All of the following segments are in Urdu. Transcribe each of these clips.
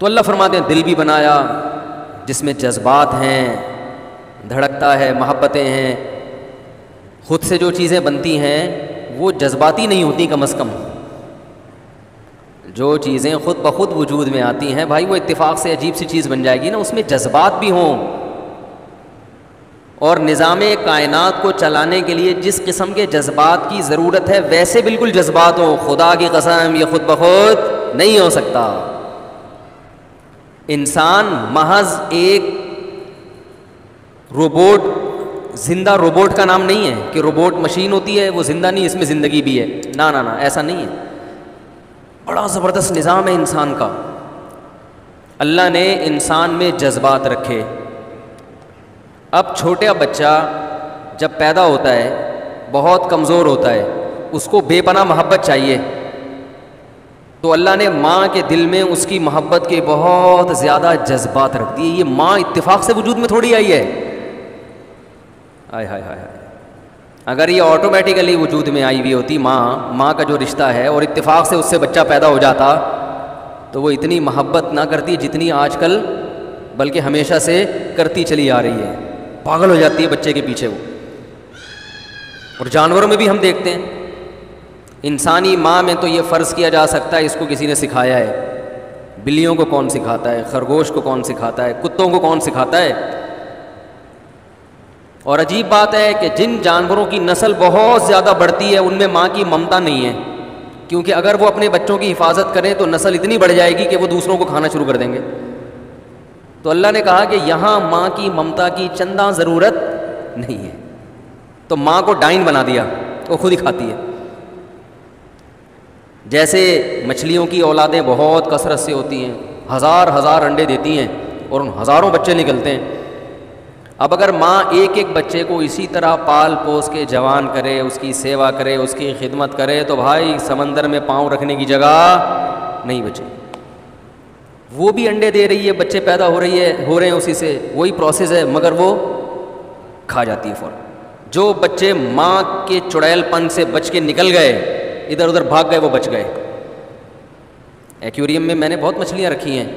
تو اللہ فرماتے ہیں دل بھی بنایا جس میں جذبات ہیں، دھڑکتا ہے، محبتیں ہیں. خود سے جو چیزیں بنتی ہیں وہ جذباتی نہیں ہوتی، کم از کم جو چیزیں خود بخود وجود میں آتی ہیں بھائی وہ اتفاق سے عجیب سی چیز بن جائے گی نا، اس میں جذبات بھی ہوں. اور نظام کائنات کو چلانے کے لیے جس قسم کے جذبات کی ضرورت ہے ویسے بالکل جذبات ہوں. خدا کی قسم یہ خود بخود نہیں ہو سکتا. انسان محض ایک روبوٹ، زندہ روبوٹ کا نام نہیں ہے کہ روبوٹ مشین ہوتی ہے وہ زندہ نہیں، اس میں زندگی بھی ہے. نا نا نا، ایسا نہیں ہے. بڑا زبردست نظام ہے انسان کا. اللہ نے انسان میں جذبات رکھے. اب چھوٹا بچہ جب پیدا ہوتا ہے بہت کمزور ہوتا ہے، اس کو بے پناہ محبت چاہیے. تو اللہ نے ماں کے دل میں اس کی محبت کے بہت زیادہ جذبات رکھ دیے. یہ ماں اتفاق سے وجود میں تھوڑی آئی ہے. ہائے ہائے ہائے ہائے، اگر یہ آٹومیٹیکلی وجود میں آئی ہوئی ہوتی ماں کا جو رشتہ ہے، اور اتفاق سے اس سے بچہ پیدا ہو جاتا تو وہ اتنی محبت نہ کرتی جتنی آج کل بلکہ ہمیشہ سے کرتی چلی آ رہی ہے. پاگل ہو جاتی ہے بچے کے پیچھے وہ. اور جانوروں میں بھی ہم دیکھتے ہیں. انسانی ماں میں تو یہ فرض کیا جا سکتا ہے اس کو کسی نے سکھایا ہے. بلیوں کو کون سکھاتا ہے، خرگوش کو کون سکھاتا ہے، کتوں کو کون سکھاتا ہے. اور عجیب بات ہے کہ جن جانوروں کی نسل بہت زیادہ بڑھتی ہے ان میں ماں کی ممتا نہیں ہے، کیونکہ اگر وہ اپنے بچوں کی حفاظت کریں تو نسل اتنی بڑھ جائے گی کہ وہ دوسروں کو کھانا شروع کر دیں گے. تو اللہ نے کہا کہ یہاں ماں کی ممتا کی چندہ ضرورت نہیں ہے. تو ماں کو ڈائن بنا دیا، وہ خود ہی کھاتی ہے. جیسے مچھلیوں کی اولادیں بہت کثرت سے ہوتی ہیں، ہزار انڈے دیتی ہیں اور ان ہزاروں بچے نکلتے ہیں. اب اگر ماں ایک ایک بچے کو اسی طرح پال پوس کے جوان کرے، اس کی سیوا کرے، اس کی خدمت کرے، تو بھائی سمندر میں پاؤں رکھنے کی جگہ نہیں بچے. وہ بھی انڈے دے رہی ہے، بچے پیدا ہو رہے ہیں اسی سے، وہی پروسیس ہے، مگر وہ کھا جاتی ہے فوراً. جو بچے ماں کے چڑیل پن سے بچ کے نکل گئے، ادھر ادھر بھاگ گئے، وہ بچ گئے. ایکویریم میں میں نے بہت مچھلیاں رکھی ہیں.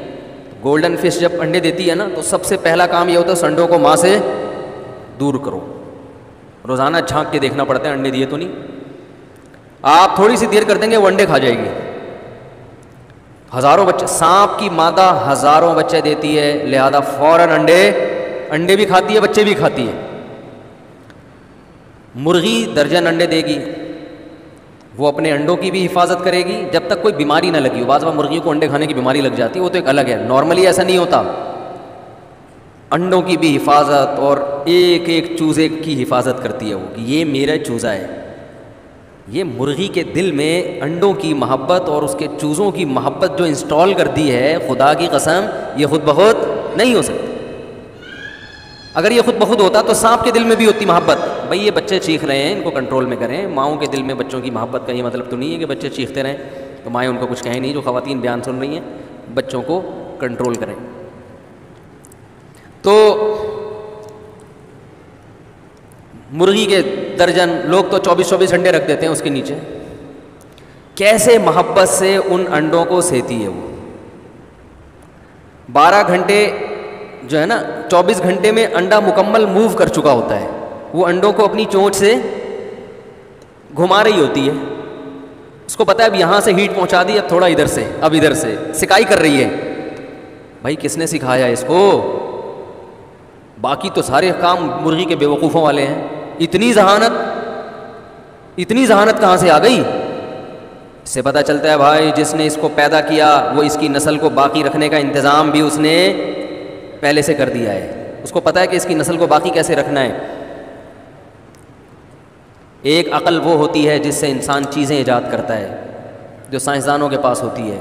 گولڈن فش جب انڈے دیتی ہے نا تو سب سے پہلا کام یہ ہوتا ہے سنڈوں کو ماں سے دور کرو. روزانہ جھانک کے دیکھنا پڑتا ہے انڈے دیے تو نہیں. آپ تھوڑی سی دیر کر دیں گے وہ انڈے کھا جائے گی. ہزاروں بچے، سانپ کی مادہ ہزاروں بچے دیتی ہے، لہذا فوراً انڈے بھی کھاتی ہے، بچے بھی کھاتی ہے. مرغی درجن انڈے دے گی، وہ اپنے انڈوں کی بھی حفاظت کرے گی جب تک کوئی بیماری نہ لگی ہو. بعض مرغیوں کو انڈے کھانے کی بیماری لگ جاتی ہے، وہ تو ایک الگ ہے. نارملی ایسا نہیں ہوتا. انڈوں کی بھی حفاظت اور ایک ایک چوزے کی حفاظت کرتی ہے وہ کہ یہ میرا چوزا ہے. یہ مرغی کے دل میں انڈوں کی محبت اور اس کے چوزوں کی محبت جو انسٹال کر دی ہے، خدا کی قسم یہ خود بخود نہیں ہو سکتی. اگر یہ خود بخود ہوتا تو سانپ کے دل میں بھی ہوتی محبت. بھئی یہ بچے چیخ رہے ہیں، ان کو کنٹرول میں کریں. ماؤں کے دل میں بچوں کی محبت کا یہ مطلب تو نہیں ہے کہ بچے چیختے رہیں تو مائیں ان کو کچھ کہیں نہیں. جو خواتین بیان سن رہی ہیں، بچوں کو کنٹرول کریں. تو مرغی کے درجن، لوگ تو 24 انڈے رکھ دیتے ہیں اس کے نیچے. کیسے محبت سے ان انڈوں کو سیتی ہے وہ. 12 گھنٹے جو ہے نا، 24 گھنٹے میں انڈا مکمل موو کر چکا ہوتا ہے. وہ انڈوں کو اپنی چونچ سے گھما رہی ہوتی ہے. اس کو پتہ ہے اب یہاں سے ہیٹ پہنچا دی، اب تھوڑا ادھر سے، اب ادھر سے سکائی کر رہی ہے. بھائی کس نے سکھایا اس کو؟ باقی تو سارے کام مرغی کے بیوقوفوں والے ہیں. اتنی ذہانت کہاں سے آ گئی؟ اس سے پتہ چلتا ہے بھائی جس نے اس کو پیدا کیا وہ اس کی نسل کو باقی رکھنے کا انتظام بھی اس نے پہلے سے کر دیا ہے. اس کو پتہ ہے کہ اس کی نسل کو باقی کیسے رکھنا ہے. ایک عقل وہ ہوتی ہے جس سے انسان چیزیں ایجاد کرتا ہے، جو سائنسدانوں کے پاس ہوتی ہے.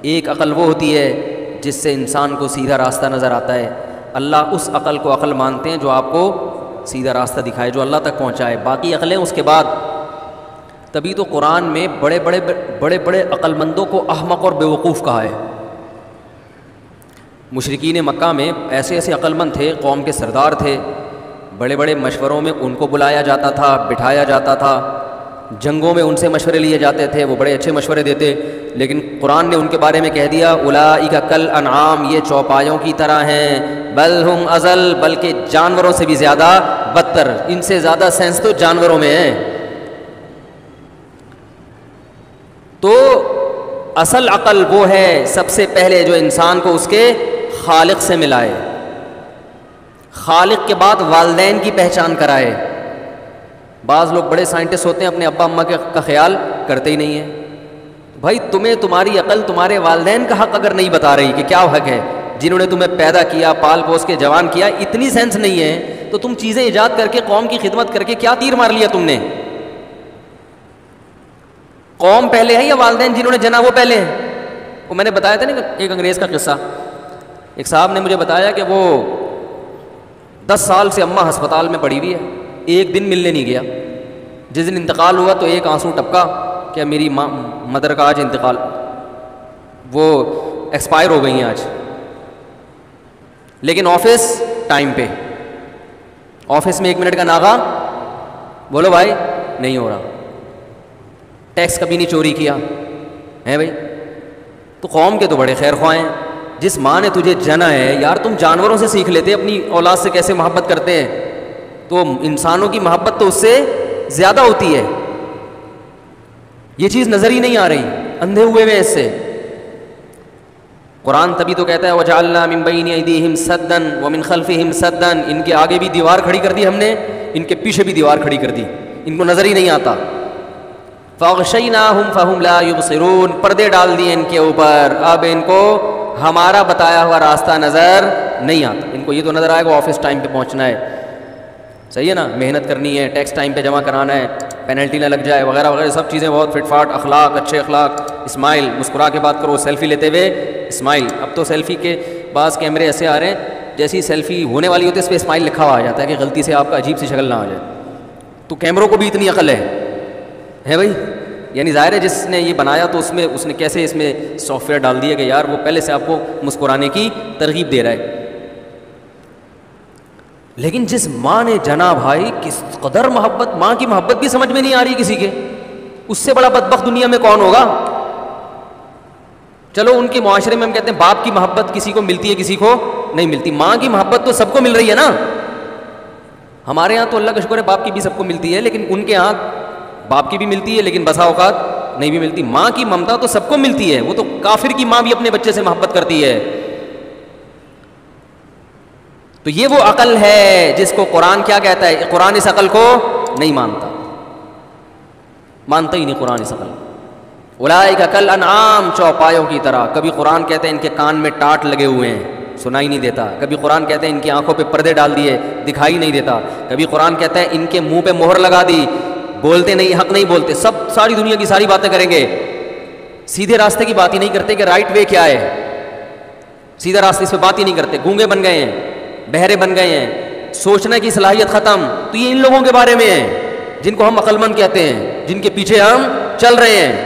ایک عقل وہ ہوتی ہے جس سے انسان کو سیدھا راستہ نظر آتا ہے. اللہ اس عقل کو عقل مانتے ہیں جو آپ کو سیدھا راستہ دکھائے، جو اللہ تک پہنچائے. باقی عقلیں اس کے بعد. تبھی تو قرآن میں بڑے بڑے عقل مندوں کو احمق اور بیوقوف کہا ہے. مشرکین مکہ میں ایسے عقل مند تھے، قوم کے سردار تھے. بڑے بڑے مشوروں میں ان کو بلایا جاتا تھا، بٹھایا جاتا تھا. جنگوں میں ان سے مشورے لیے جاتے تھے، وہ بڑے اچھے مشورے دیتے. لیکن قرآن نے ان کے بارے میں کہہ دیا اولئک کل انعام، یہ چوپایوں کی طرح ہیں، بل ہم اضل، بلکہ جانوروں سے بھی زیادہ بدتر، ان سے زیادہ سینس تو جانوروں میں ہے۔ تو اصل عقل وہ ہے سب سے پہلے جو انسان کو اس کے خالق سے ملائے، خالق کے بعد والدین کی پہچان کرائے۔ بعض لوگ بڑے سائنٹسٹ ہوتے ہیں، اپنے ابا اماں کا خیال کرتے ہی نہیں ہیں۔ بھائی تمہیں تمہاری عقل تمہارے والدین کا حق اگر نہیں بتا رہی کہ کیا حق ہے، جنہوں نے تمہیں پیدا کیا، پال پوس کے جوان کیا، اتنی سینس نہیں ہے تو تم چیزیں ایجاد کر کے قوم کی خدمت کر کے کیا تیر مار لیا تم نے؟ قوم پہلے ہے یا والدین جنہوں نے جنا وہ پہلے ہیں؟ وہ میں نے بتایا تھا نا ایک انگریز کا قصہ، ایک صاحب نے مجھے بتایا کہ وہ 10 سال سے اماں ہسپتال میں پڑی ہوئی ہے، ایک دن ملنے نہیں گیا۔ جس دن انتقال ہوا تو ایک آنسو ٹپکا کہ میری مدر کا آج انتقال، وہ ایکسپائر ہو گئی ہیں آج۔ لیکن آفس ٹائم پہ، آفس میں 1 منٹ کا ناغہ، بولو بھائی نہیں ہو رہا، ٹیکس کبھی نہیں چوری کیا ہے بھائی۔ تو قوم کے تو بڑے خیر خواہ ہیں، جس ماں نے تجھے جنا ہے یار، تم جانوروں سے سیکھ لیتے اپنی اولاد سے کیسے محبت کرتے ہیں، تو انسانوں کی محبت تو اس سے زیادہ ہوتی ہے۔ یہ چیز نظر ہی نہیں آ رہی، اندھے ہوئے ہوئے اس سے۔ قرآن تبھی تو کہتا ہے وَجَعَلْنَا مِن بَيْنِ أَيْدِيهِمْ سَدًّا وَمِنْ خَلْفِهِمْ سَدًّا، ان کے آگے بھی دیوار کھڑی کر دی ہم نے، ان کے پیچھے بھی دیوار کھڑی کر دی، ان کو نظر ہی نہیں آتا۔ فَأَغْشَيْنَاهُمْ فَهُمْ لَا يُبْصِرُونَ، پردے ڈال دیے ان کے اوپر، اب ان کو ہمارا بتایا ہوا راستہ نظر نہیں آتا۔ ان کو یہ تو نظر آئے گا آفس ٹائم پہ پہنچنا ہے، صحیح ہے نا، محنت کرنی ہے، ٹیکس ٹائم پہ جمع کرانا ہے، پینلٹی نہ لگ جائے وغیرہ وغیرہ، سب چیزیں بہت فٹ فاٹ، اخلاق اچھے اخلاق، اسمائل، مسکرا کے بات کرو، سیلفی لیتے ہوئے اسمائل۔ اب تو سیلفی کے بعض کیمرے ایسے آ رہے ہیں جیسی سیلفی ہونے والی ہوتی ہے اس پہ اسمائل لکھا ہوا آ جاتا ہے کہ غلطی سے آپ کا عجیب سی شکل نہ آ جائے۔ تو کیمروں کو بھی اتنی عقل ہے بھائی، یعنی ظاہر ہے جس نے یہ بنایا تو اس نے کیسے اس میں سافٹ ویئر ڈال دیا کہ یار وہ پہلے سے آپ کو مسکرانے کی ترغیب دے رہا ہے۔ لیکن جس ماں نے جنا بھائی، کس قدر محبت، ماں کی محبت بھی سمجھ میں نہیں آ رہی کسی کے، اس سے بڑا بدبخت دنیا میں کون ہوگا؟ چلو ان کے معاشرے میں ہم کہتے ہیں باپ کی محبت کسی کو ملتی ہے کسی کو نہیں ملتی، ماں کی محبت تو سب کو مل رہی ہے نا۔ ہمارے ہاں تو اللہ کا شکر ہے باپ کی بھی سب کو ملتی ہے، لیکن ان کے ہاں باپ کی بھی ملتی ہے لیکن بسا اوقات نہیں بھی ملتی۔ ماں کی ممتا تو سب کو ملتی ہے، وہ تو کافر کی ماں بھی اپنے بچے سے محبت کرتی ہے۔ تو یہ وہ عقل ہے جس کو قرآن کیا کہتا ہے؟ قرآن اس عقل کو نہیں مانتا ہی نہیں قرآن اس عقل۔ اولئک کالانعام، چوپایوں کی طرح۔ کبھی قرآن کہتے ہیں ان کے کان میں ٹاٹ لگے ہوئے ہیں، سنائی نہیں دیتا۔ کبھی قرآن کہتے ہیں ان کی آنکھوں پہ پردے ڈال دیے، دکھائی نہیں دیتا۔ کبھی قرآن کہتا ہے ان کے منہ پہ مہر لگا دی، بولتے نہیں، حق نہیں بولتے، ساری دنیا کی ساری باتیں کریں گے، سیدھے راستے کی بات ہی نہیں کرتے کہ رائٹ وے کیا ہے، سیدھا راستے اس پہ بات ہی نہیں کرتے، گونگے بن گئے ہیں، بہرے بن گئے ہیں، سوچنے کی صلاحیت ختم۔ تو یہ ان لوگوں کے بارے میں ہے جن کو ہم عقل مند کہتے ہیں، جن کے پیچھے ہم چل رہے ہیں۔